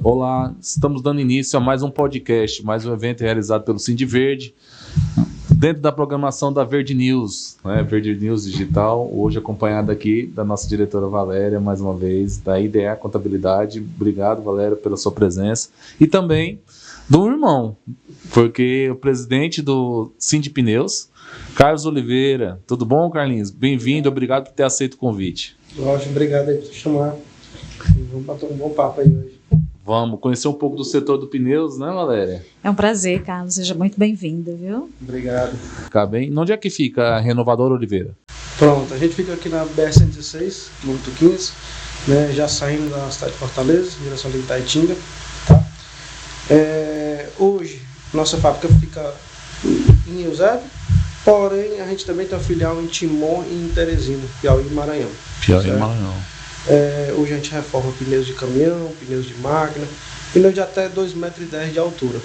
Olá, estamos dando início a mais um podcast, mais um evento realizado pelo Cindy Verde, dentro da programação da Verde News, né? Verde News Digital, hoje acompanhado aqui da nossa diretora Valéria, mais uma vez, da IDA Contabilidade. Obrigado, Valéria, pela sua presença. E também do irmão, porque o presidente do Cindy Pneus, Carlos Oliveira. Tudo bom, Carlinhos? Bem-vindo, obrigado por ter aceito o convite. Lógico, obrigado aí por te chamar. Vamos bater um bom papo aí hoje. Vamos conhecer um pouco do setor do pneus, né, Valéria? É um prazer, Carlos. Seja muito bem-vindo, viu? Obrigado. Ficar bem. Onde é que fica a Renovadora Oliveira? Pronto, a gente fica aqui na BR-116, quilômetro 15, né, já saindo da cidade de Fortaleza, em direção de Itaitinga. Tá? Hoje, nossa fábrica fica em Eusébio, porém a gente também tem uma filial em Timon e em Teresina, Piauí e Maranhão. Piauí e Maranhão. Hoje a gente reforma pneus de caminhão, pneus de máquina, pneus de até 2,10 metros de altura.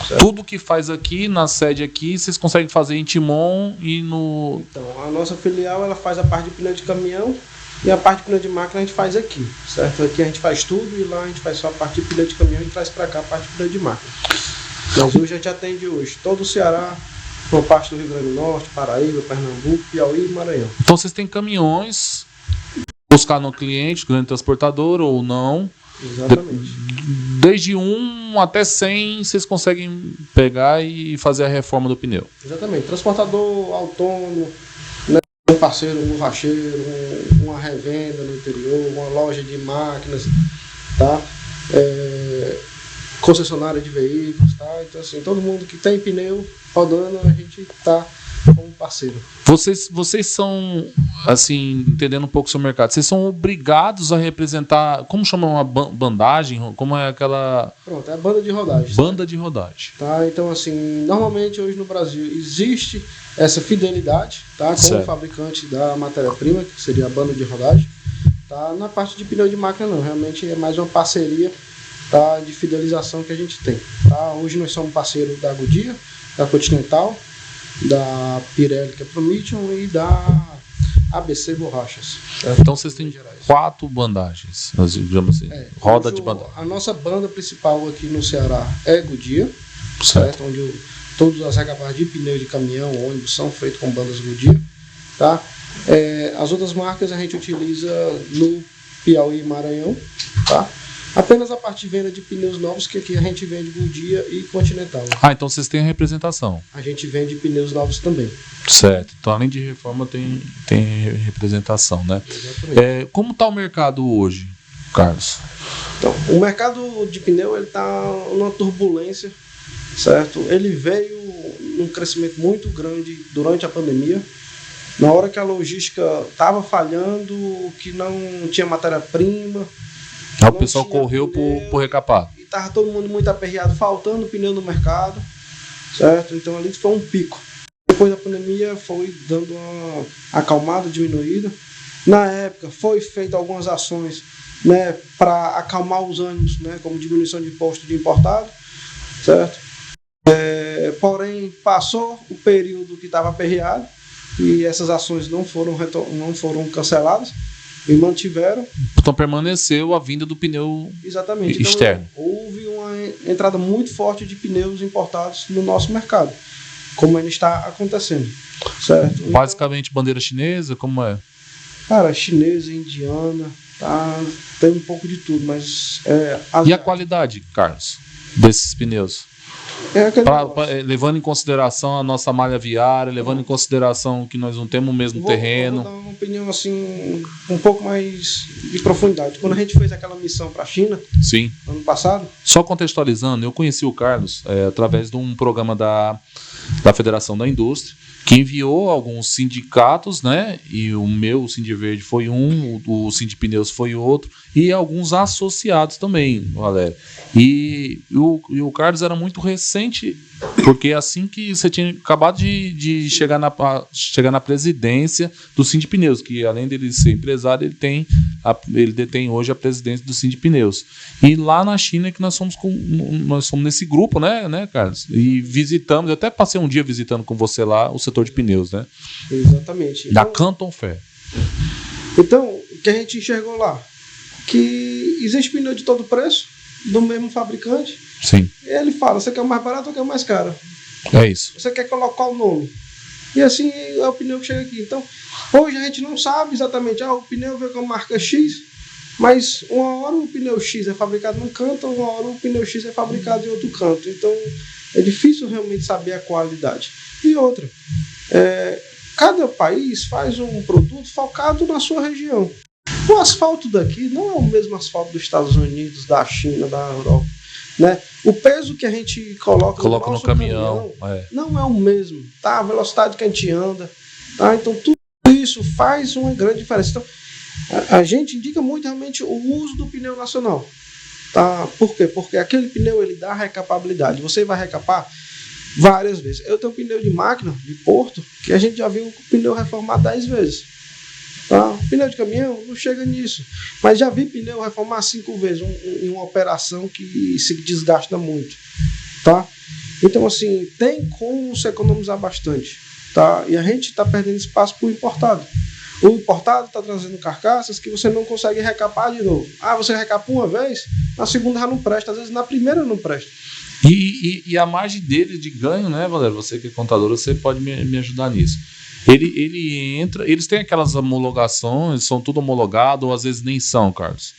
Certo? Tudo que faz aqui, na sede aqui, vocês conseguem fazer em Timon e no... Então, a nossa filial ela faz a parte de pneu de caminhão e a parte de pneu de máquina a gente faz aqui, certo? Aqui a gente faz tudo e lá a gente faz só a parte de pneu de caminhão e traz para cá a parte de pneu de máquina. Mas hoje a gente atende todo o Ceará, uma parte do Rio Grande do Norte, Paraíba, Pernambuco, Piauí e Maranhão. Então vocês têm caminhões, buscar no cliente, grande transportador ou não. Exatamente. Desde 1 até 100 vocês conseguem pegar e fazer a reforma do pneu. Exatamente. Transportador autônomo, né? Um parceiro, um borracheiro, uma revenda no interior, uma loja de máquinas, tá? Concessionária de veículos, tá? Então assim, todo mundo que tem pneu rodando, a gente tá como parceiro. Vocês são, assim, entendendo um pouco o seu mercado, vocês são obrigados a representar, como chama uma bandagem? Como é aquela... Pronto, é a banda de rodagem. Banda de rodagem. Tá? Então, assim, normalmente hoje no Brasil existe essa fidelidade, tá? Com o fabricante da matéria-prima, que seria a banda de rodagem. Tá? Na parte de pneu de máquina não, realmente é mais uma parceria, tá? De fidelização que a gente tem. Tá? Hoje nós somos parceiro da Goodyear, da Continental, da Pirelli, que é Promethean, e da ABC Borrachas. Certo? Então vocês têm 4 bandagens, digamos assim, roda de bandagem. A nossa banda principal aqui no Ceará é Goodyear, certo? Onde todas as recapadas de pneu de caminhão, ônibus são feitos com bandas Goodyear. Tá? As outras marcas a gente utiliza no Piauí e Maranhão. Tá? Apenas a parte de venda de pneus novos, que aqui a gente vende Goodyear e Continental. Ah, então vocês têm a representação. A gente vende pneus novos também. Certo. Então, além de reforma, tem representação, né? Como está o mercado hoje, Carlos? Então, o mercado de pneu está numa turbulência, certo? Ele veio num crescimento muito grande durante a pandemia. Na hora que a logística estava falhando, que não tinha matéria-prima, o pessoal correu por recapar. E estava todo mundo muito aperreado, faltando pneu no mercado, certo? Então ali foi um pico. Depois da pandemia foi dando uma acalmada, diminuída. Na época foi feita algumas ações, né, para acalmar os ânimos, né, como diminuição de imposto de importado, certo? Porém, passou o período que estava aperreado e essas ações não foram canceladas. E mantiveram. Então permaneceu a vinda do pneu externo. Então, houve uma entrada muito forte de pneus importados no nosso mercado, como ainda está acontecendo. Certo? Basicamente então, bandeira chinesa, como é? Cara, chinesa, indiana, tá? Tem um pouco de tudo, mas... E a qualidade, Carlos, desses pneus? Levando em consideração a nossa malha viária, levando em consideração que nós não temos o mesmo terreno. Vou dar uma opinião assim, um pouco mais de profundidade. Quando a gente fez aquela missão para a China, sim, ano passado... Só contextualizando, eu conheci o Carlos através de um programa da Federação da Indústria, que enviou alguns sindicatos, né? E o meu, o Cindy Verde, foi um, o Cindy Pneus foi outro, e alguns associados também, Valéria. E o Carlos era muito recente, porque assim que você tinha acabado de chegar na presidência do Cindy Pneus, que além dele ser empresário, ele detém hoje a presidência do Cindy Pneus. E lá na China que nós somos nesse grupo, né, Carlos? E visitamos, eu até passei um dia visitando com você lá o setor de pneus, né? Exatamente. Da Canton Fair. Então, o que a gente enxergou lá? Que existe pneu de todo preço, do mesmo fabricante. Sim. E ele fala, você quer o mais barato ou quer o mais caro? É isso. Você quer colocar o nome? E assim é o pneu que chega aqui. Então, hoje a gente não sabe exatamente, o pneu veio com a marca X, mas uma hora o pneu X é fabricado num canto, uma hora o pneu X é fabricado em outro canto. Então, é difícil realmente saber a qualidade. E outra, cada país faz um produto focado na sua região. O asfalto daqui não é o mesmo asfalto dos Estados Unidos, da China, da Europa. Né? O peso que a gente coloca no nosso caminhão não é o mesmo. Tá? A velocidade que a gente anda. Tá? Então, tudo isso faz uma grande diferença. Então, a gente indica muito realmente o uso do pneu nacional. Tá? Por quê? Porque aquele pneu ele dá recapabilidade. Você vai recapar várias vezes. Eu tenho um pneu de máquina, de Porto, que a gente já viu o pneu reformar 10 vezes. Tá? Pneu de caminhão não chega nisso. Mas já vi pneu reformar 5 vezes em uma operação que se desgasta muito. Tá? Então, assim, tem como se economizar bastante. Tá? E a gente está perdendo espaço para o importado. O importado está trazendo carcaças que você não consegue recapar de novo. Você recapa uma vez, na segunda já não presta, às vezes na primeira não presta. E a margem dele de ganho, né, Valério? Você que é contador, você pode me ajudar nisso. Ele entra, eles têm aquelas homologações, são tudo homologado, ou às vezes nem são, Carlos?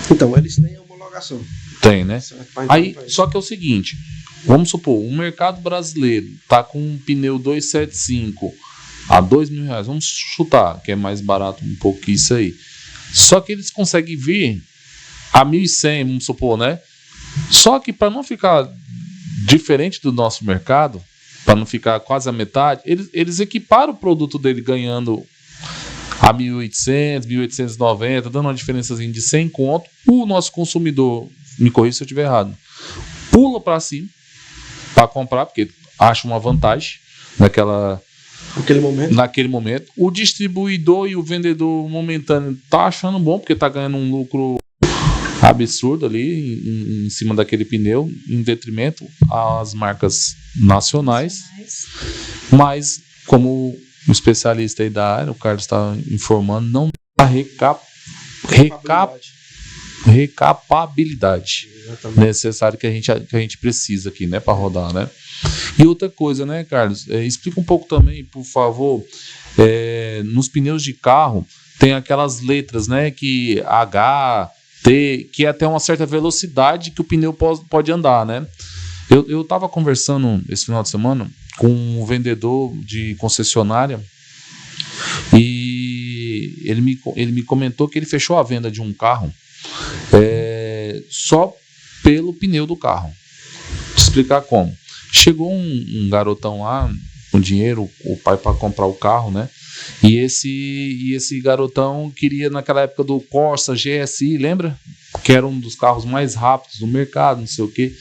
Então, eles têm homologação. Tem, né? Aí, só que é o seguinte, vamos supor, o mercado brasileiro está com um pneu 275 a R$2.000, vamos chutar, que é mais barato um pouco que isso aí. Só que eles conseguem vir a 1.100, vamos supor, né? Só que para não ficar diferente do nosso mercado, para não ficar quase a metade, eles equiparam o produto dele ganhando a 1.800, 1.890, dando uma diferençazinha de 100 conto. O nosso consumidor, me corrija se eu estiver errado, pula para cima para comprar, porque acha uma vantagem naquele momento. O distribuidor e o vendedor momentâneo tá achando bom, porque tá ganhando um lucro absurdo ali em cima daquele pneu, em detrimento às marcas nacionais. Mas, como o especialista aí da área, o Carlos está informando, não dá recapabilidade necessária que a gente precisa aqui, né, para rodar, né? E outra coisa, né, Carlos? Explica um pouco também, por favor, nos pneus de carro tem aquelas letras, né, que H, T, que é até uma certa velocidade que o pneu pode andar, né? Eu estava conversando esse final de semana com um vendedor de concessionária e ele me comentou que ele fechou a venda de um carro só pelo pneu do carro. Vou te explicar como. Chegou um garotão lá com dinheiro, o pai para comprar o carro, né? E esse garotão queria, naquela época do Corsa GSI, lembra? Que era um dos carros mais rápidos do mercado, não sei o quê.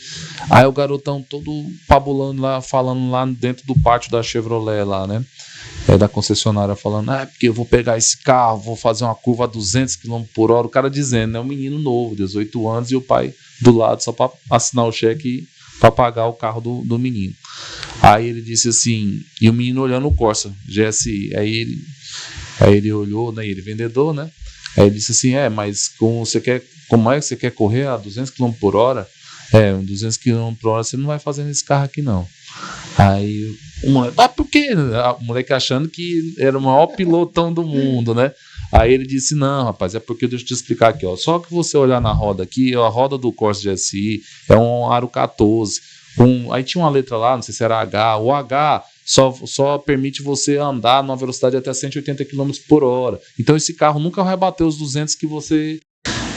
Aí o garotão todo pabulando lá, falando lá dentro do pátio da Chevrolet lá, né? Da concessionária falando, porque eu vou pegar esse carro, vou fazer uma curva a 200 km por hora. O cara dizendo, um menino novo, 18 anos, e o pai do lado só para assinar o cheque para pagar o carro do menino. Aí ele disse assim, e o menino olhando o Corsa GSI, aí ele olhou, né, ele vendedor, né, aí ele disse assim, mas como é que você quer correr a 200 km por hora? 200 km por hora você não vai fazer nesse carro aqui não. Aí o moleque, por quê? O moleque achando que era o maior pilotão do mundo, né? Aí ele disse, não, rapaz, é porque deixa eu te explicar aqui, ó. Só que você olhar na roda aqui, a roda do Corsa GSI é um aro 14. Aí tinha uma letra lá, não sei se era H. O H só permite você andar numa velocidade até 180 km por hora. Então esse carro nunca vai bater os 200 que você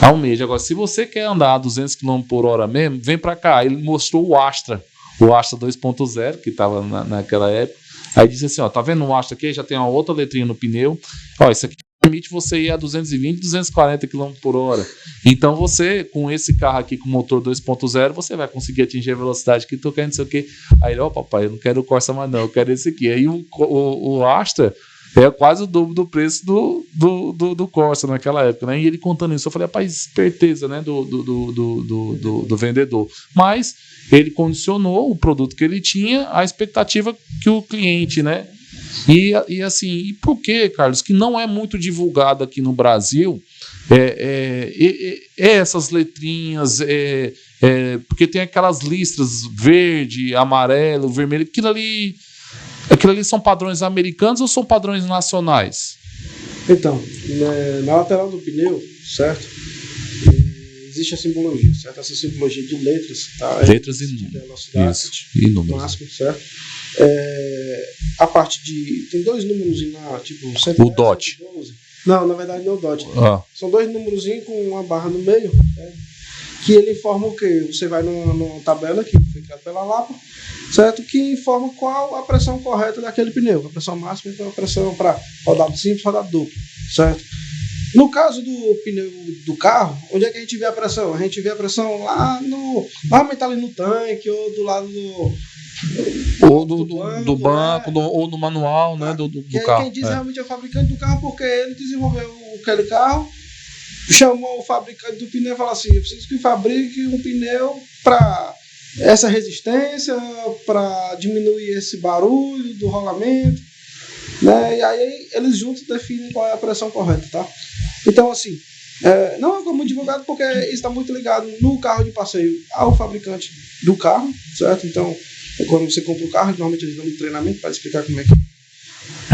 almeja. Agora, se você quer andar a 200 km por hora mesmo, vem pra cá. Ele mostrou o Astra 2.0, que estava naquela época. Aí disse assim, ó, tá vendo o Astra aqui? Já tem uma outra letrinha no pneu. Ó, isso aqui permite você ir a 220, 240 km por hora. Então você, com esse carro aqui com motor 2.0, você vai conseguir atingir a velocidade que tu quer, não sei o quê. Aí ele, papai, eu não quero o Corsa mais não, eu quero esse aqui. Aí o Astra é quase o dobro do preço do Corsa naquela época, né? E ele contando isso, eu falei, rapaz, esperteza, né, do vendedor. Mas ele condicionou o produto que ele tinha à expectativa que o cliente, né? E assim, e por que, Carlos, que não é muito divulgado aqui no Brasil essas letrinhas, porque tem aquelas listras verde, amarelo, vermelho, aquilo ali são padrões americanos ou são padrões nacionais? Então, na lateral do pneu, certo? Existe a simbologia, certo? Essa simbologia de letras, tá? Letras e números. Velocidade, Isso, e números. máximo, certo? A parte de... Tem dois números lá, tipo... 110, O DOT. 112. Não, na verdade não é o DOT. São dois números com uma barra no meio, certo? Que ele informa o quê? Você vai numa tabela que foi criada pela Lapa, certo? Que informa qual a pressão correta daquele pneu. A pressão máxima e a pressão para rodado simples, rodado duplo, certo? No caso do pneu do carro, onde é que a gente vê a pressão? A gente vê a pressão lá normalmente ali no tanque ou do lado do banco, ou no manual, né, do carro. Quem diz realmente é o fabricante do carro, porque ele desenvolveu aquele carro, chamou o fabricante do pneu e falou assim: eu preciso que fabrique um pneu para essa resistência, para diminuir esse barulho do rolamento, né? E aí eles juntos definem qual é a pressão correta, tá? Então, assim, não é muito divulgado porque isso está muito ligado no carro de passeio ao fabricante do carro, certo? Então, quando você compra o carro, normalmente eles dão um treinamento para explicar como é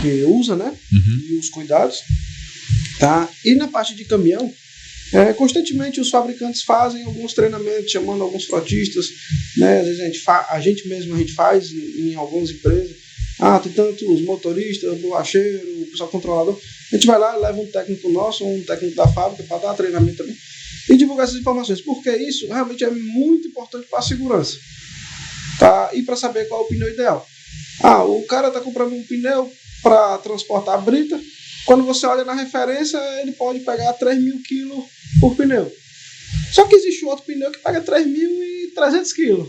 que usa, né? E os cuidados, tá? E na parte de caminhão, constantemente os fabricantes fazem alguns treinamentos, chamando alguns frotistas, né? Às vezes a gente mesmo faz em algumas empresas. Tem tantos motoristas, borracheiro, o pessoal controlador. A gente vai lá, leva um técnico nosso, um técnico da fábrica, para dar treinamento também e divulgar essas informações, porque isso realmente é muito importante para a segurança, tá? E para saber qual é o pneu ideal. O cara está comprando um pneu para transportar a brita. Quando você olha na referência, ele pode pegar 3.000 kg por pneu. Só que existe outro pneu que pega 3.300 kg.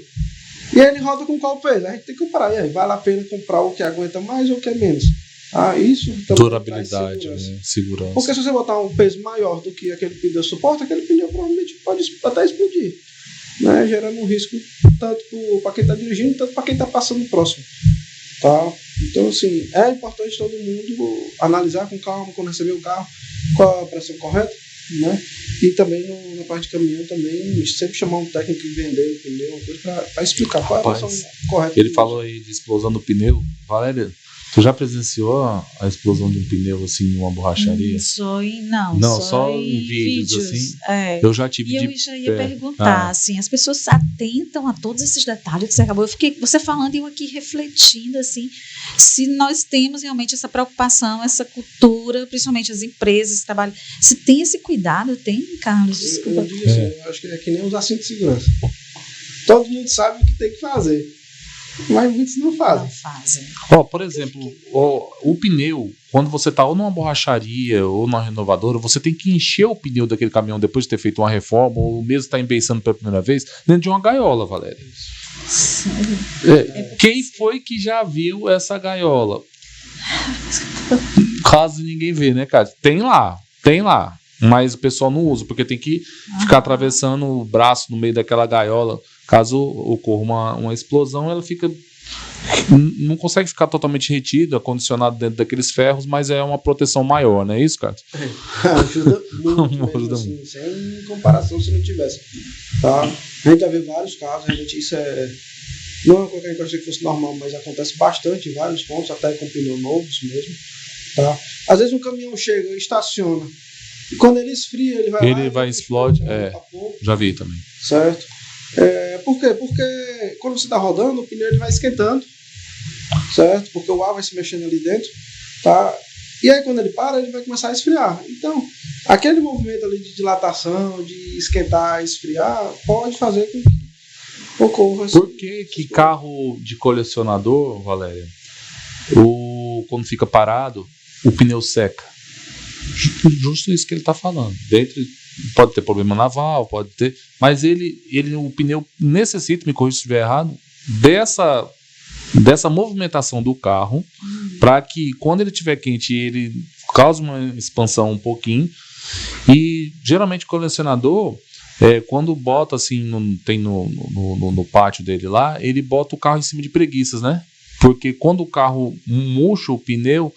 E aí ele roda com qual peso? A gente tem que comparar. E aí, vale a pena comprar o que aguenta mais ou o que é menos? Isso também durabilidade, segurança. Porque se você botar um peso maior do que aquele pneu suporta, aquele pneu provavelmente pode até explodir, né? Gerando um risco tanto para quem está dirigindo, tanto para quem está passando próximo. Tá? Então, assim, é importante todo mundo analisar com calma quando receber o carro, qual a pressão correta, né? E também na parte de caminhão também, sempre chamar um técnico que vender o pneu, uma coisa para explicar qual é a pressão correta. Ele falou aí de explosão do pneu. Valéria, tu já presenciou a explosão de um pneu assim numa borracharia? Só em vídeos assim. Eu já tive. E eu já ia perguntar, assim, as pessoas atentam a todos esses detalhes que você acabou. Você falando e eu aqui refletindo, assim, se nós temos realmente essa preocupação, essa cultura, principalmente as empresas que trabalham, se tem esse cuidado, tem, Carlos? Desculpa. Eu digo assim, eu acho que é que nem usar cinto de segurança. Todo mundo sabe o que tem que fazer, mas muitos não fazem. Por exemplo, o pneu, quando você está ou numa borracharia ou numa renovadora, você tem que encher o pneu daquele caminhão depois de ter feito uma reforma, ou mesmo estar embeçando pela primeira vez, dentro de uma gaiola, Valéria. Quem foi que já viu essa gaiola? Caso ninguém vê, né, cara? Tem lá. Mas o pessoal não usa, porque tem que ficar atravessando o braço no meio daquela gaiola. Caso ocorra uma explosão, ela não consegue ficar totalmente retida, condicionada dentro daqueles ferros, mas é uma proteção maior, não é isso, cara? Ajuda muito, mesmo, assim, sem comparação se não tivesse. Tá? A gente já vê vários casos, realmente isso não é uma coisa que a gente gostaria que fosse normal, mas acontece bastante em vários pontos, até com pneus novos mesmo. Tá? Às vezes um caminhão chega, estaciona, e quando ele esfria, ele vai explode. Já vi também. Certo? Por quê? Porque quando você está rodando, o pneu ele vai esquentando, certo? Porque o ar vai se mexendo ali dentro, tá? E aí quando ele para, ele vai começar a esfriar. Então, aquele movimento ali de dilatação, de esquentar, esfriar, pode fazer com que ocorra. Por que carro de colecionador, Valéria, quando fica parado, o pneu seca? Justo isso que ele está falando. Pode ter problema naval, pode ter, mas o pneu necessita, me corrija se estiver errado, dessa movimentação do carro, para que quando ele estiver quente, ele cause uma expansão um pouquinho. E geralmente o colecionador, quando bota assim, tem no pátio dele lá, ele bota o carro em cima de preguiças, né? Porque quando o carro murcha o pneu,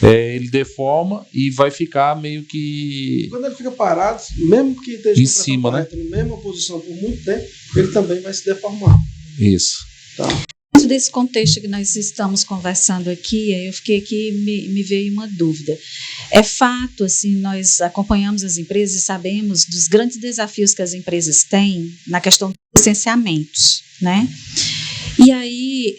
ele deforma e vai ficar meio que Quando ele fica parado, mesmo que esteja em com a pressão cima, né? correta, na mesma posição por muito tempo, ele também vai se deformar. Isso. Tá? Dentro desse contexto que nós estamos conversando aqui, eu fiquei aqui, me veio uma dúvida. É fato, assim, nós acompanhamos as empresas e sabemos dos grandes desafios que as empresas têm na questão dos licenciamentos, né? E aí,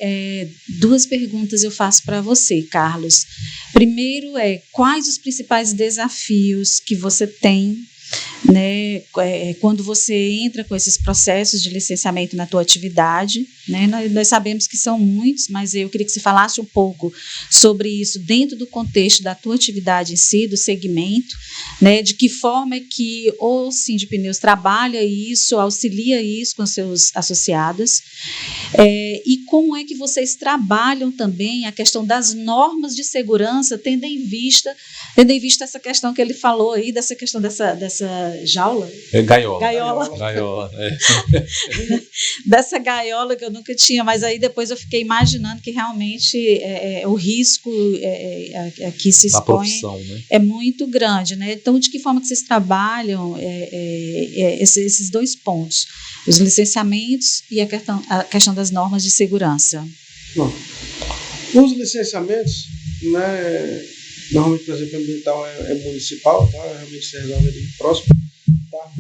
duas perguntas eu faço para você, Carlos. Primeiro quais os principais desafios que você tem, né, quando você entra com esses processos de licenciamento na tua atividade, né? Nós sabemos que são muitos, mas eu queria que você falasse um pouco sobre isso dentro do contexto da tua atividade em si, do segmento, né? De que forma é que o Sindipneus trabalha isso, auxilia isso com seus associados, e como é que vocês trabalham também a questão das normas de segurança, tendo em vista essa questão que ele falou aí, dessa questão dessa jaula? Gaiola. Dessa gaiola que eu nunca tinha, mas aí depois eu fiquei imaginando que realmente o risco que se expõe profissão, né? É muito grande, né? Então, de que forma que vocês trabalham esses dois pontos, os licenciamentos e a questão das normas de segurança? Bom, os licenciamentos, né, normalmente, por exemplo, ambiental é municipal, tá? Realmente se resolve ali próximo, tá?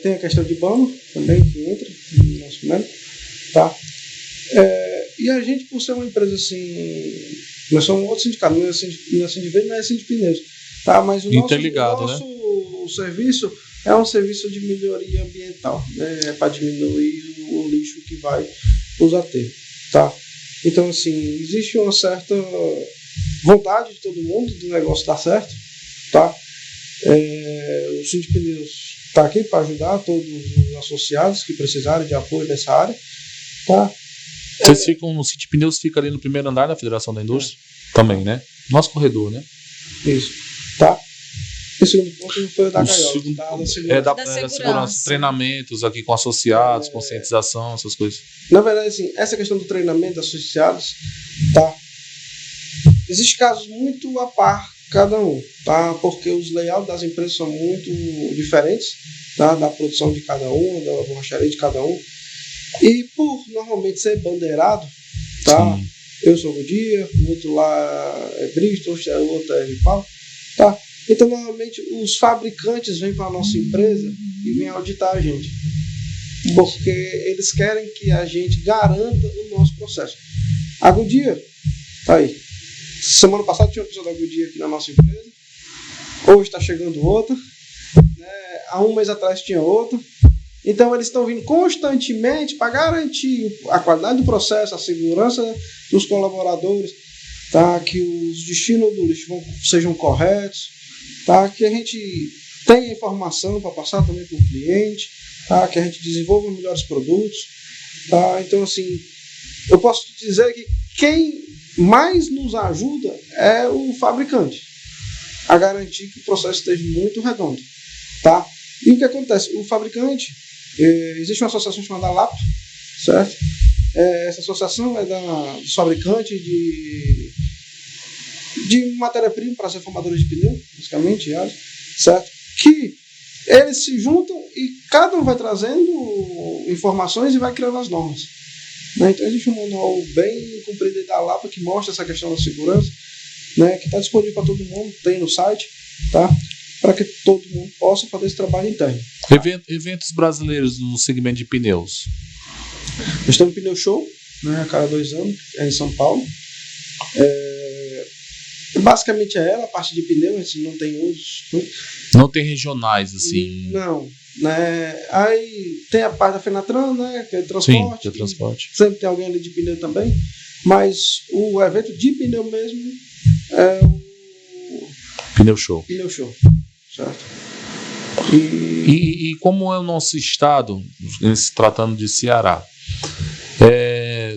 Tem a questão de banco também que entra no nosso método, tá? E a gente, por ser uma empresa assim, nós somos outro sindicato, não é Sindiverde, não é Sindipneus, tá? Mas o nosso serviço é um serviço de melhoria ambiental, né? Para diminuir o lixo que vai nos aterros, tá? Então, assim, existe uma certa vontade de todo mundo do negócio dar certo, tá? O Sindipneus está aqui para ajudar todos os associados que precisarem de apoio nessa área, tá? Vocês ficam no Sindipneus, fica ali no primeiro andar da Federação da Indústria? Também, né? Nosso corredor, né? Isso, tá? O segundo ponto foi da gaiola, da segurança. Treinamentos aqui com associados, conscientização, essas coisas. Na verdade, assim, essa questão do treinamento de associados, tá? Existem casos muito a par cada um, tá? Porque os layouts das empresas são muito diferentes, tá? Da produção de cada um, da borracharia de cada um. E por normalmente ser bandeirado, tá? Sim. Eu sou Goodyear, o outro lá é Bristol, o outro é Vipal, tá? Então, normalmente, os fabricantes vêm para a nossa empresa e vêm auditar a gente. Porque eles querem que a gente garanta o nosso processo. A Goodyear, tá aí. Semana passada tinha uma pessoa da Goodyear aqui na nossa empresa. Hoje está chegando outra. Há um mês atrás tinha outra. Então, eles estão vindo constantemente para garantir a qualidade do processo, a segurança dos colaboradores, tá? Que os destinos do lixo sejam corretos, tá? Que a gente tenha informação para passar também para o cliente, tá? Que a gente desenvolva melhores produtos, tá? Então, assim, eu posso dizer que quem mais nos ajuda é o fabricante a garantir que o processo esteja muito redondo, tá? E o que acontece? O fabricante, existe uma associação chamada LAP, certo? Essa associação é dos fabricantes de matéria-prima para ser formadores de pneu, basicamente, certo? Que eles se juntam e cada um vai trazendo informações e vai criando as normas, né? Então existe um manual bem comprido da LAPA que mostra essa questão da segurança, né? Que está disponível para todo mundo, tem no site, tá? Para que todo mundo possa fazer esse trabalho interno. Eventos brasileiros no segmento de pneus. Nós temos o Pneu Show, né, a cada 2 anos, em São Paulo. Basicamente é ela, a parte de pneu, a gente não tem outros. Não tem regionais, assim? Não. Né? Aí tem a parte da Fenatran, né, que é transporte. Sim, que é transporte. Sempre tem alguém ali de pneu também. Mas o evento de pneu mesmo é o Pneu Show. Pneu Show, certo? E como é o nosso estado, se tratando de Ceará?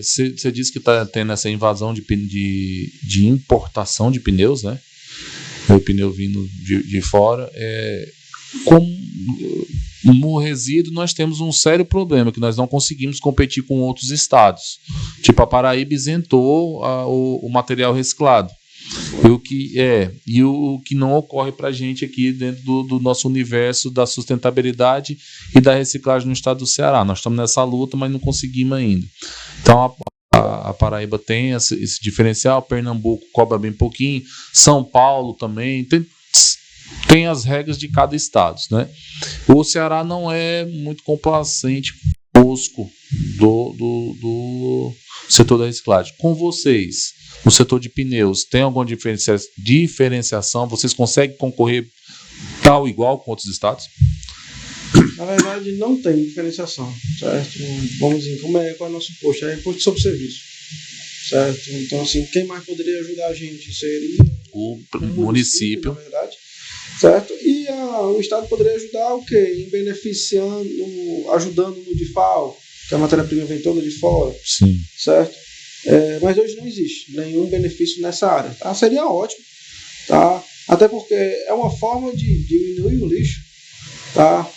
Você disse que está tendo essa invasão de importação de pneus, né? O pneu vindo de fora. No resíduo, nós temos um sério problema, que nós não conseguimos competir com outros estados. Tipo, a Paraíba isentou o material reciclado. o que não ocorre para a gente aqui dentro do nosso universo da sustentabilidade e da reciclagem no estado do Ceará. Nós estamos nessa luta, mas não conseguimos ainda. Então a Paraíba tem esse diferencial, Pernambuco cobra bem pouquinho, São Paulo também, tem as regras de cada estado, né? O Ceará não é muito complacente conosco do setor da reciclagem. Com vocês, no setor de pneus, tem alguma diferenciação? Vocês conseguem concorrer tal igual com outros estados? Na verdade, não tem diferenciação, certo? Vamos dizer, qual é o nosso posto? É imposto sobre serviço, certo? Então, assim, quem mais poderia ajudar a gente seria o município, na verdade, certo? E o estado poderia ajudar o quê? Em beneficiando, ajudando no DIFAL, que a matéria-prima vem toda de fora, sim, certo? Mas hoje não existe nenhum benefício nessa área, tá? Seria ótimo, tá? Até porque é uma forma de diminuir o lixo, tá?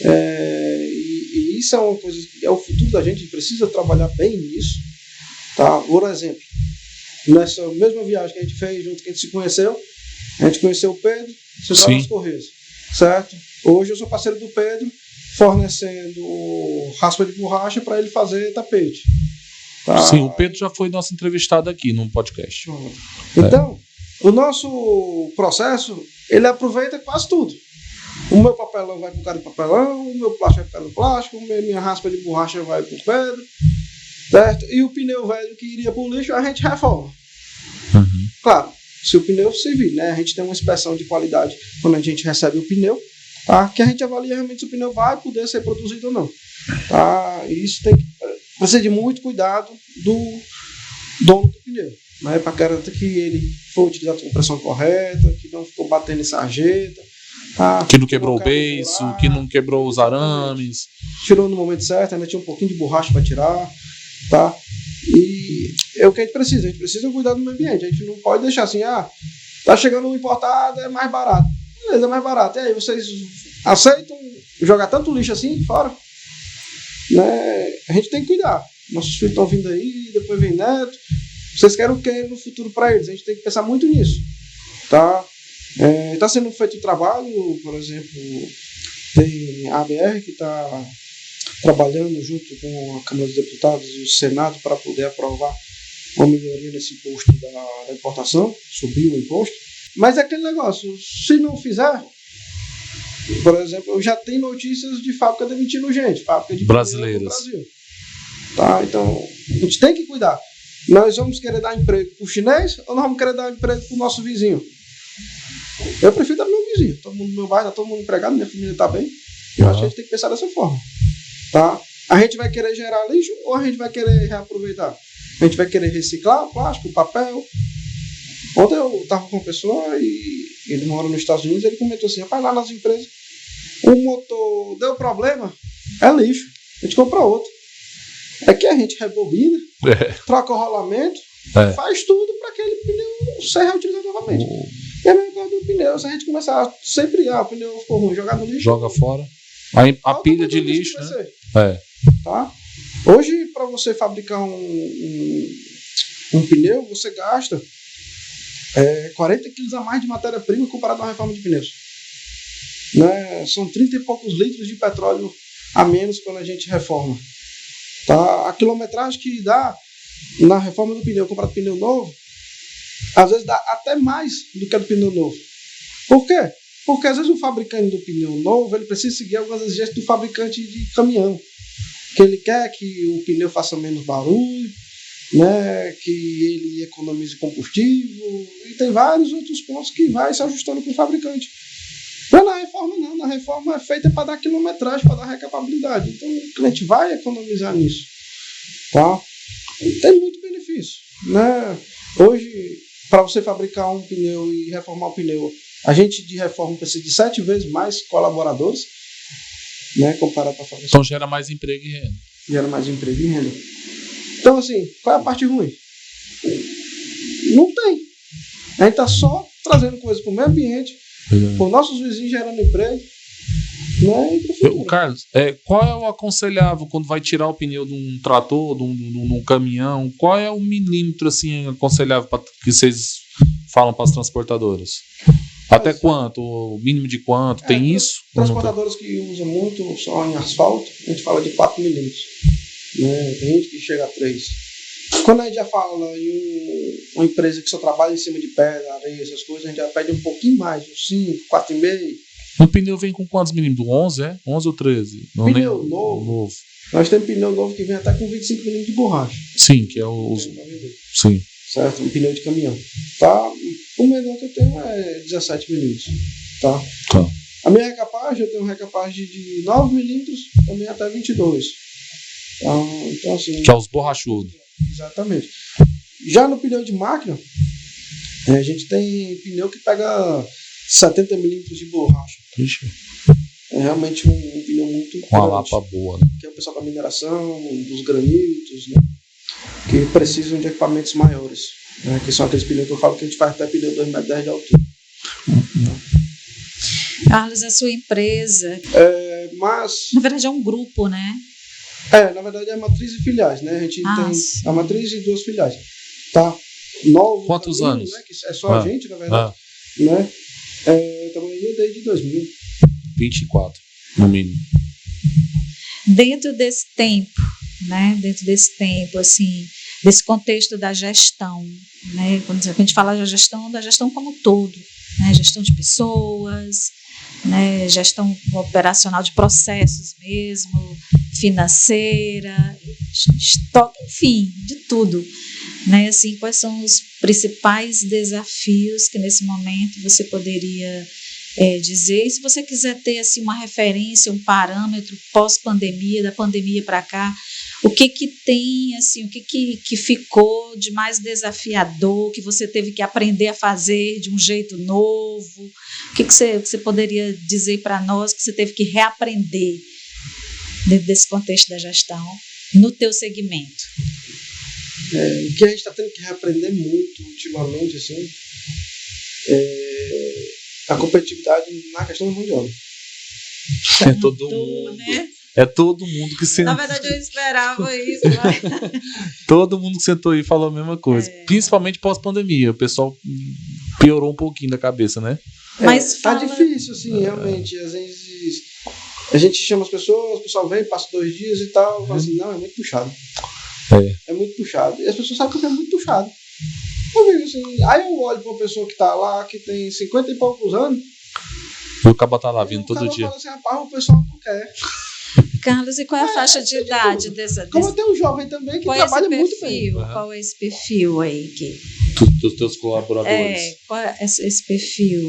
E isso é uma coisa que é o futuro da gente precisa trabalhar bem nisso, tá? Por exemplo, nessa mesma viagem que a gente fez, junto que a gente se conheceu, a gente conheceu o Pedro, Central das Correias, certo? Hoje eu sou parceiro do Pedro, fornecendo raspa de borracha para ele fazer tapete. Tá? Sim, o Pedro já foi nosso entrevistado aqui no podcast. Então, o nosso processo, ele aproveita quase tudo. O meu papelão vai para o cara de papelão, o meu plástico vai para o plástico, minha raspa de borracha vai para o Pedro, certo? E o pneu velho que iria para o lixo, a gente reforma. Uhum. Claro, se o pneu servir, né? A gente tem uma inspeção de qualidade quando a gente recebe o pneu, tá? Que a gente avalia realmente se o pneu vai poder ser produzido ou não. Tá? E isso precisa de muito cuidado do dono do pneu, né? Para garantir que ele foi utilizado com pressão correta, que não ficou batendo em sarjeta, tá? Que não quebrou o beiço, que não quebrou os arames. Tirou no momento certo, ainda tinha um pouquinho de borracha para tirar, tá? E é o que a gente precisa cuidar do meio ambiente. A gente não pode deixar assim, tá chegando um importado, é mais barato. Beleza, é mais barato. E aí, vocês aceitam jogar tanto lixo assim fora? Né? A gente tem que cuidar. Nossos filhos estão vindo aí, depois vem neto. Vocês querem o que no futuro para eles? A gente tem que pensar muito nisso, tá? Está sendo feito um trabalho, por exemplo, tem a ABR que está trabalhando junto com a Câmara dos Deputados e o Senado para poder aprovar uma melhoria nesse imposto da importação, subir o imposto. Mas é aquele negócio, se não fizer, por exemplo, eu já tenho notícias de fábrica demitindo gente, fábrica de brasileiras no Brasil. Tá? Então, a gente tem que cuidar. Nós vamos querer dar emprego para o chinês ou nós vamos querer dar emprego para o nosso vizinho? Eu prefiro dar para o meu vizinho. Todo mundo no meu bairro, todo mundo empregado, minha família está bem. Eu acho que a gente tem que pensar dessa forma. Tá? A gente vai querer gerar lixo ou a gente vai querer reaproveitar? A gente vai querer reciclar plástico, papel. Ontem eu estava com uma pessoa e ele mora nos Estados Unidos, ele comentou assim, rapaz, lá nas empresas, o motor deu problema, é lixo, a gente compra outro. Aqui a gente rebobina, troca o rolamento, faz tudo para aquele pneu ser reutilizado novamente. E a mesma coisa do pneu, se a gente começar sempre, o pneu ficou ruim, jogar no lixo, joga fora. Aí a pilha de lixo, né? Tá? Hoje, para você fabricar um pneu, você gasta 40 quilos a mais de matéria-prima comparado a uma reforma de pneus. Né? São 30 e poucos litros de petróleo a menos quando a gente reforma. Tá? A quilometragem que dá na reforma do pneu comparado ao pneu novo, às vezes dá até mais do que a do pneu novo. Por quê? Porque às vezes o fabricante do pneu novo ele precisa seguir algumas exigências do fabricante de caminhão. Que ele quer que o pneu faça menos barulho, né, que ele economize combustível, e tem vários outros pontos que vai se ajustando com o fabricante. Mas na reforma não, na reforma é feita para dar quilometragem, para dar recapabilidade. Então o cliente vai economizar nisso. Tá? E tem muito benefício. Né? Hoje, para você fabricar um pneu e reformar o pneu, a gente de reforma precisa de 7 vezes mais colaboradores, né, comparado com a fabricação. Então gera mais emprego e renda. Gera mais emprego e renda. Então, assim, qual é a parte ruim? Não tem. A gente está só trazendo coisas para o meio ambiente, para os nossos vizinhos gerando emprego. Né, o Carlos, qual é o aconselhável quando vai tirar o pneu de um trator, de um caminhão? Qual é o milímetro assim, aconselhável para que vocês falam para as transportadoras? Até quanto? O mínimo de quanto? Tem isso? Transportadoras que usam muito só em asfalto, a gente fala de 4 milímetros. Né? Tem gente que chega a 3. Quando a gente já fala em uma empresa que só trabalha em cima de pedra, areia, essas coisas, a gente já pede um pouquinho mais, uns 5, 4,5. Um pneu vem com quantos milímetros? 11, é? 11 ou 13? Não, Pneu nem... novo. Nós temos pneu novo que vem até com 25 milímetros de borracha. Sim, que é o... Sim. Certo? Um pneu de caminhão. Tá? O menor que eu tenho é 17 milímetros. Tá? A minha recapagem, eu tenho um recapagem de 9 milímetros, também até 22. Então, assim... Que é os borrachudos. Exatamente. Já no pneu de máquina, a gente tem pneu que pega 70 milímetros de borracha. Ixi. É realmente um pneu muito com uma grande, lapa boa, né? que é o pessoal da mineração, dos granitos, né? Que precisam de equipamentos maiores, né? Que são aqueles pneus que eu falo que a gente faz até pneu 2,10 m de altura. Carlos, a sua empresa, na verdade é um grupo, né? Na verdade é matriz e filiais, né? A gente tem sim. a matriz e 2 filiais, tá? Novo Quantos caminho, anos? Né? Que é só a gente, na verdade, né? Estamos aí desde 2000. 24, no mínimo. Dentro desse tempo, né? Dentro desse tempo, assim, desse contexto da gestão, né? Quando a gente fala da gestão como um todo, né? Gestão de pessoas, né? Gestão operacional de processos mesmo, financeira, estoque, enfim, de tudo, né? Assim, quais são os principais desafios que nesse momento você poderia dizer? E se você quiser ter assim uma referência, um parâmetro pós-pandemia, da pandemia para cá, o que tem, assim, o que ficou de mais desafiador, que você teve que aprender a fazer de um jeito novo? O que você poderia dizer para nós que você teve que reaprender dentro desse contexto da gestão no teu segmento? O que a gente está tendo que reaprender muito ultimamente, assim, a competitividade na questão da mão de obra. É todo mundo, né? É todo mundo que sentou. Na verdade, eu esperava isso. Mas... todo mundo que sentou aí falou a mesma coisa. Principalmente pós-pandemia. O pessoal piorou um pouquinho da cabeça, né? Mas tá difícil, assim, realmente. Às vezes a gente chama as pessoas, o pessoal vem, passa 2 dias e tal, fala assim, não, é muito puxado. É muito puxado. E as pessoas sabem que é muito puxado. Eu vejo assim, aí eu olho para uma pessoa que tá lá, que tem 50 e poucos anos. E o cabo tá lá vindo todo dia. Fala assim, rapaz, o pessoal não quer. Carlos, e qual é a faixa de idade dessa? Como tem um jovem também que trabalha muito bem. Qual é esse perfil aí? Dos teus colaboradores. Qual é esse perfil?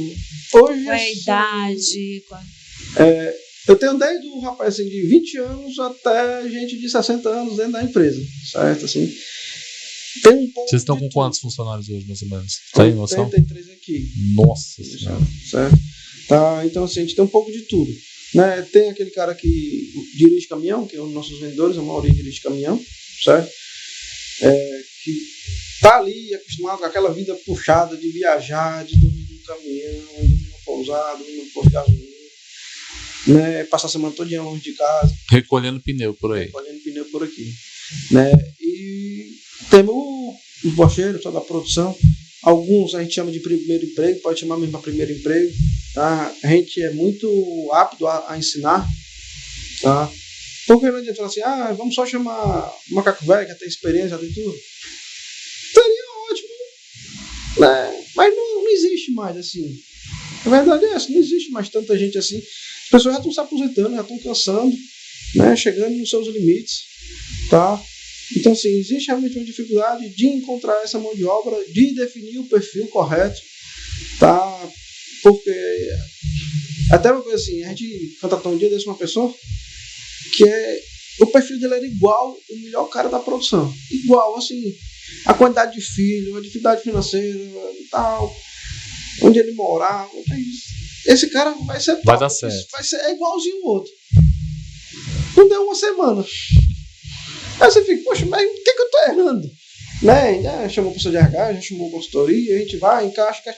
Hoje, qual é a idade? Eu tenho desde o rapaz assim, de 20 anos até gente de 60 anos dentro da empresa, certo? Assim, tem um pouco. Vocês estão com quantos funcionários hoje, mais ou menos? Tem noção? 83 aqui. Nossa Senhora. Certo? Tá, então, assim, a gente tem um pouco de tudo. Né? Tem aquele cara que dirige caminhão, que é um dos nossos vendedores, a maioria dirige caminhão, certo? Que tá ali acostumado com aquela vida puxada de viajar, de dormir no caminhão, dormir numa pousada, dormir no posto de gasolina, né? Passar a semana toda longe de casa. Recolhendo pneu por aí. Recolhendo pneu por aqui. Né? E temos os bocheiros, toda a produção. Alguns a gente chama de primeiro emprego, pode chamar mesmo para primeiro emprego. Tá? A gente é muito apto a ensinar. Tá? Porque não adianta falar assim, vamos só chamar o macaco velho, que tem experiência, já tem tudo. Seria ótimo. Né? Mas não existe mais assim. A verdade é essa, não existe mais tanta gente assim. As pessoas já estão se aposentando, já estão cansando, né? Chegando nos seus limites. Tá? Então, assim, existe realmente uma dificuldade de encontrar essa mão de obra, de definir o perfil correto, tá? Porque, até uma coisa assim, a gente contratou um dia desse uma pessoa que o perfil dele era igual o melhor cara da produção. Igual, assim, a quantidade de filho, a dificuldade financeira e tal, onde ele morava. Esse cara vai ser top, vai dar certo. Vai ser igualzinho o outro. Não deu uma semana. Aí você fica, poxa, mas o que eu tô errando? Né? Já chamou o professor de RH, já chamou consultoria, a gente vai, encaixa.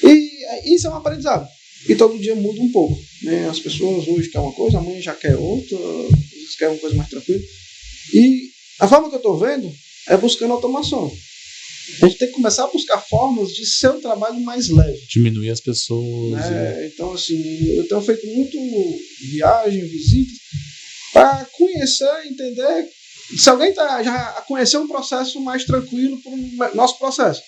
E isso é um aprendizado. E todo dia muda um pouco. Né? As pessoas hoje querem uma coisa, amanhã já quer outra, às vezes querem uma coisa mais tranquila. E a forma que eu tô vendo é buscando automação. A gente tem que começar a buscar formas de ser um trabalho mais leve. Diminuir as pessoas. Né? Então, assim, eu tenho feito muito viagem, visita, para conhecer, entender. Se alguém já conhecer um processo mais tranquilo para o nosso processo.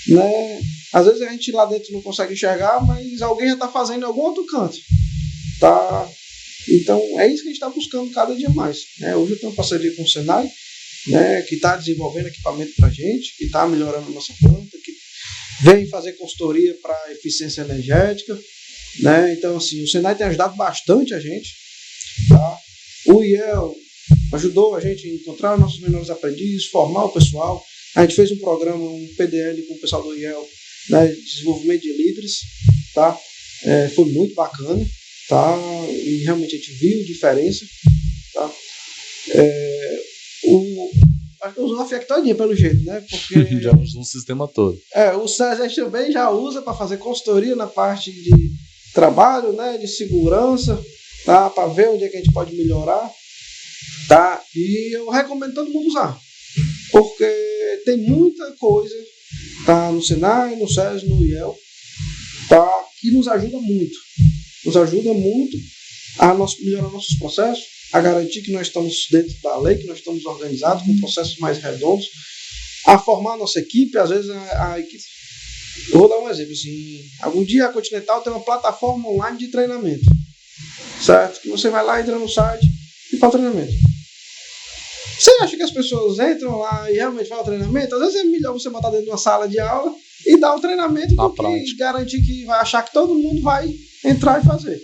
Né? Às vezes a gente lá dentro não consegue enxergar, mas alguém já está fazendo em algum outro canto. Tá? Então, é isso que a gente está buscando cada dia mais. Né? Hoje eu tenho uma parceria com o Senai, né, que está desenvolvendo equipamento para a gente, que está melhorando a nossa planta, que vem fazer consultoria para eficiência energética. Né? Então, assim, o Senai tem ajudado bastante a gente. Tá? O IEL ajudou a gente a encontrar nossos menores aprendizes, formar o pessoal. A gente fez um programa, um PDL com o pessoal do IEL, né, de desenvolvimento de líderes. Tá? Foi muito bacana. Tá? E realmente a gente viu diferença. Tá? Acho que usou a FIEC todinha pelo jeito, né? Porque já usou o sistema todo. O SESES também já usa para fazer consultoria na parte de trabalho, né? De segurança, tá? Para ver onde é que a gente pode melhorar, tá? E eu recomendo todo mundo usar, porque tem muita coisa, tá? No Senai, no SES, no IEL, tá? Que nos ajuda muito. Nos ajuda muito a melhorar nossos processos, a garantir que nós estamos dentro da lei, que nós estamos organizados, com processos mais redondos, a formar a nossa equipe. Às vezes a equipe... Eu vou dar um exemplo. Assim, algum dia a Continental tem uma plataforma online de treinamento, certo? Que você vai lá, entra no site e faz o treinamento. Você acha que as pessoas entram lá e realmente fazem o treinamento? Às vezes é melhor você botar dentro de uma sala de aula e dar o treinamento do que garantir que vai achar que todo mundo vai entrar e fazer.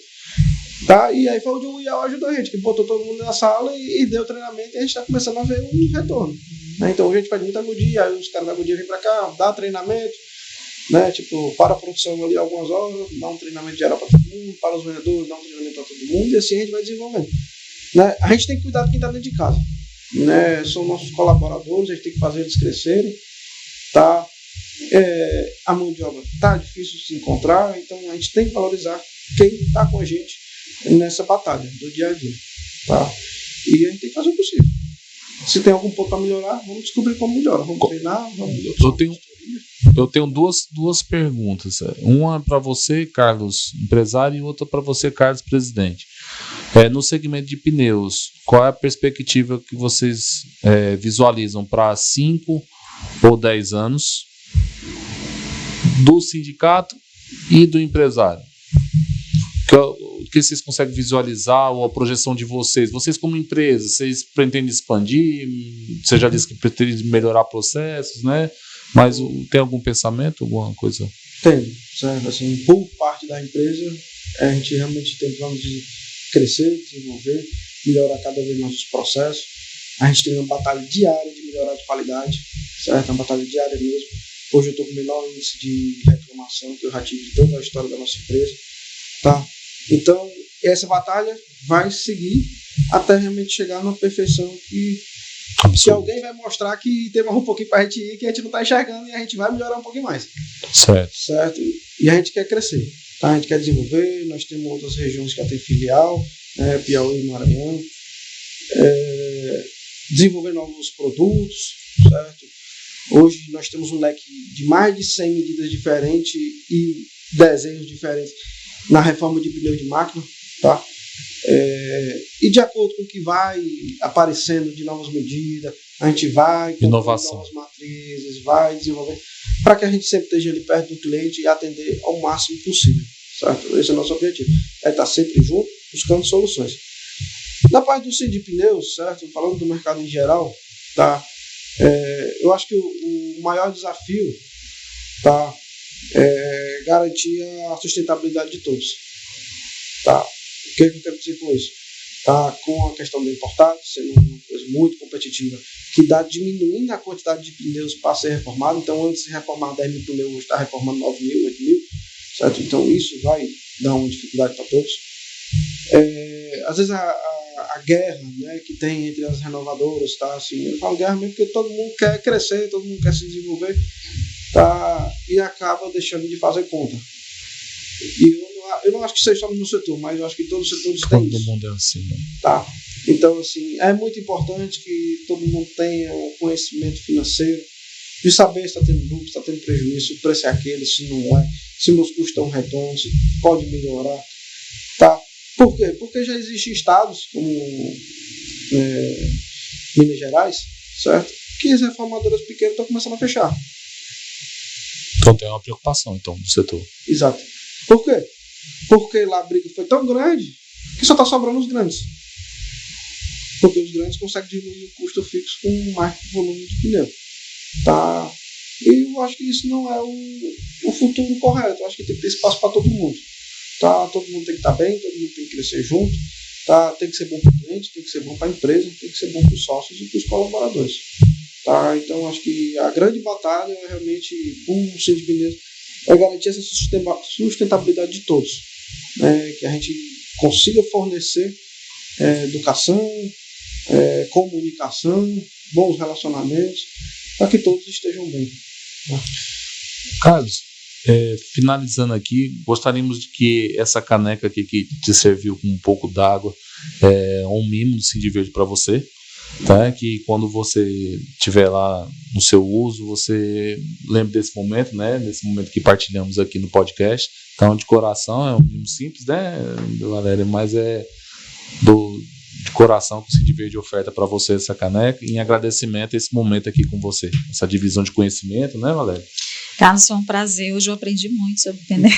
Tá? E aí foi onde o IEL ajudou a gente, que botou todo mundo na sala e deu treinamento, e a gente está começando a ver um retorno. Né? Então a gente faz muita agodia, aí os caras da agodia vêm para cá, dá treinamento, né? Tipo, para a produção ali algumas horas, dá um treinamento geral para todo mundo, para os vendedores, dá um treinamento para todo mundo, e assim a gente vai desenvolvendo. Né? A gente tem que cuidar de quem está dentro de casa. Né? São nossos colaboradores, a gente tem que fazer eles crescerem. Tá? A mão de obra está difícil de se encontrar, então a gente tem que valorizar quem está com a gente nessa batalha do dia a dia, tá? E a gente tem que fazer o possível. Se tem algum ponto para melhorar, vamos descobrir como melhora. Vamos treinar, vamos... Eu tenho duas perguntas. Uma para você, Carlos, empresário, e outra para você, Carlos, presidente. No segmento de pneus, qual é a perspectiva que vocês visualizam para 5 ou 10 anos do sindicato e do empresário? O que vocês conseguem visualizar, ou a projeção de vocês? Vocês como empresa, vocês pretendem expandir? Você já disse que pretende melhorar processos, né? Mas tem algum pensamento, alguma coisa? Tem, certo? Assim, por parte da empresa, a gente realmente tem planos de crescer, desenvolver, melhorar cada vez mais os processos. A gente tem uma batalha diária de melhorar a qualidade, certo? Uma batalha diária mesmo. Hoje eu estou com o menor índice de reclamação que eu já tive de toda a história da nossa empresa, tá? Então, essa batalha vai seguir até realmente chegar numa perfeição que alguém vai mostrar que tem mais um pouquinho para a gente ir, que a gente não está enxergando, e a gente vai melhorar um pouquinho mais. Certo? E a gente quer crescer, tá? A gente quer desenvolver. Nós temos outras regiões que já tem filial, Piauí e Maranhão. Desenvolver novos produtos, certo? Hoje nós temos um leque de mais de 100 medidas diferentes e desenhos diferentes na reforma de pneu de máquina, tá? E de acordo com o que vai aparecendo de novas medidas, a gente vai inovação, novas matrizes, vai desenvolver, para que a gente sempre esteja ali perto do cliente e atender ao máximo possível, certo? Esse é o nosso objetivo, estar sempre junto, buscando soluções. Na parte do CID de pneus, certo? Falando do mercado em geral, tá? Eu acho que o maior desafio, tá? Garantir a sustentabilidade de todos, tá? O que eu quero dizer com isso? Tá? Com a questão do importado sendo uma coisa muito competitiva, que dá diminuindo a quantidade de pneus para ser reformado. Então, antes de reformar 10 mil pneus, hoje está reformando 9 mil, 8 mil, certo? Então, isso vai dar uma dificuldade para todos. Às vezes a guerra, né, que tem entre as renovadoras, tá? Assim, eu falo guerra mesmo porque todo mundo quer crescer, todo mundo quer se desenvolver, tá? E acaba deixando de fazer conta. E eu não acho que seja só no setor, mas eu acho que todos os setores têm isso. Todo mundo é assim, né? Tá? Então, assim, é muito importante que todo mundo tenha conhecimento financeiro, de saber se está tendo lucro, se está tendo prejuízo, se o preço é aquele, se não é, se meus custos estão redondos, se pode melhorar. Tá? Por quê? Porque já existem estados como Minas Gerais, certo? Que as reformadoras pequenas estão começando a fechar. Então tem uma preocupação então, do setor. Exato. Por quê? Porque lá a briga foi tão grande que só está sobrando os grandes. Porque os grandes conseguem diminuir o custo fixo com mais volume de pneu. Tá? E eu acho que isso não é o futuro correto. Eu acho que tem que ter espaço para todo mundo. Tá? Todo mundo tem que estar bem, todo mundo tem que crescer junto. Tá? Tem que ser bom para o cliente, tem que ser bom para a empresa, tem que ser bom para os sócios e para os colaboradores. Tá? Então acho que a grande batalha é realmente o Síndico Pneus é garantir essa sustentabilidade de todos. Que a gente consiga fornecer educação, comunicação, bons relacionamentos, para que todos estejam bem. Tá? Carlos, finalizando aqui, gostaríamos de que essa caneca aqui que te serviu com um pouco d'água um mimo do Cindy Verde para você, tá? Que quando você estiver lá no seu uso, você lembre desse momento, né? Desse momento que partilhamos aqui no podcast. Então, de coração, é um mimo simples, né, Valéria? Mas de coração que o Cindy Verde oferta para você essa caneca, em agradecimento a esse momento aqui com você, essa divisão de conhecimento, né, Valéria? Carlos, foi um prazer. Hoje eu aprendi muito sobre pneus.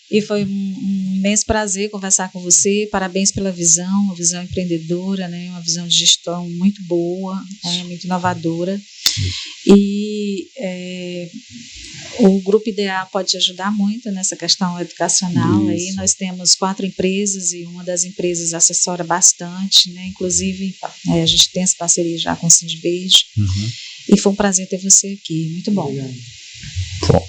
E foi um imenso prazer conversar com você. Parabéns pela visão, uma visão empreendedora, né? Uma visão de gestão muito boa, muito inovadora. E o Grupo IDEA pode ajudar muito nessa questão educacional. Aí nós temos 4 empresas e uma das empresas assessora bastante, né? Inclusive a gente tem essa parceria já com o Cindy Verde. E foi um prazer ter você aqui, muito bom. Obrigado. Bom.